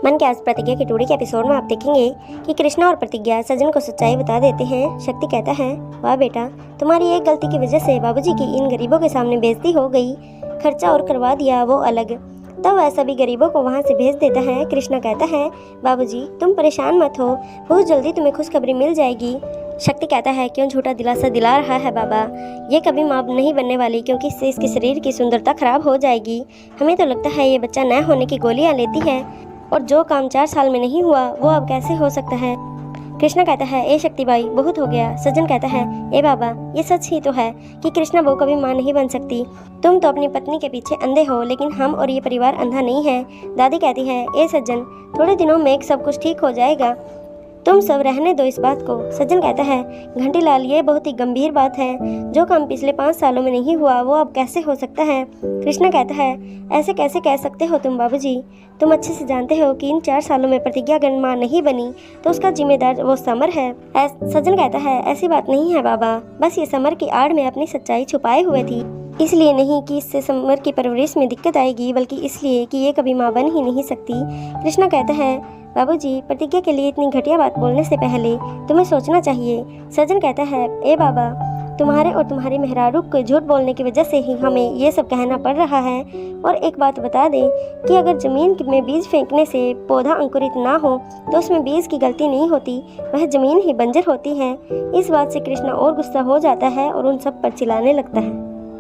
मन के आज प्रतिज्ञा की टूडी के एपिसोड में आप देखेंगे कि कृष्णा और प्रतिज्ञा सजन को सच्चाई बता देते हैं। शक्ति कहता है, वाह बेटा, तुम्हारी एक गलती की वजह से बाबूजी की इन गरीबों के सामने बेइज्जती हो गई। खर्चा और करवा दिया वो अलग। तब वह सभी गरीबों को वहाँ से भेज देता है। कृष्णा कहता है, बाबूजी तुम परेशान मत हो, बहुत जल्दी तुम्हें खुशखबरी मिल जाएगी। शक्ति कहता है, क्यों झूठा दिलासा दिला रहा है बाबा, ये कभी माँ नहीं बनने वाली, क्योंकि इससे इसके शरीर की सुंदरता खराब हो जाएगी। हमें तो लगता है ये बच्चा न होने की गोलियाँ लेती है, और जो काम 4 साल में नहीं हुआ वो अब कैसे हो सकता है। कृष्णा कहता है, ए शक्ति बाई, बहुत हो गया। सज्जन कहता है, ए बाबा, ये सच ही तो है कि कृष्णा बहू कभी माँ नहीं बन सकती। तुम तो अपनी पत्नी के पीछे अंधे हो, लेकिन हम और ये परिवार अंधा नहीं है। दादी कहती है, ए सज्जन, थोड़े दिनों में सब कुछ ठीक हो जाएगा, तुम सब रहने दो इस बात को। सज्जन कहता है, घंटीलाल, ये बहुत ही गंभीर बात है। जो काम पिछले 5 सालों में नहीं हुआ वो अब कैसे हो सकता है। कृष्णा कहता है, ऐसे कैसे कह सकते हो तुम बाबूजी, तुम अच्छे से जानते हो कि इन 4 सालों में प्रतिज्ञा अगर माँ नहीं बनी तो उसका जिम्मेदार वो समर है। सज्जन कहता है, ऐसी बात नहीं है बाबा, बस ये समर की आड़ में अपनी सच्चाई छुपाए हुए थी। इसलिए नहीं कि इससे समर की परवरिश में दिक्कत आएगी, बल्कि इसलिए कि ये कभी माँ बन ही नहीं सकती। कृष्णा कहता है, बाबूजी, प्रतिज्ञा के लिए इतनी घटिया बात बोलने से पहले तुम्हें सोचना चाहिए। सज्जन कहता है, ए बाबा, तुम्हारे और तुम्हारी मेहरारू को झूठ बोलने की वजह से ही हमें ये सब कहना पड़ रहा है। और एक बात बता दें कि अगर ज़मीन में बीज फेंकने से पौधा अंकुरित ना हो तो उसमें बीज की गलती नहीं होती, वह ज़मीन ही बंजर होती है। इस बात से कृष्णा और गुस्सा हो जाता है और उन सब पर चिल्लाने लगता है।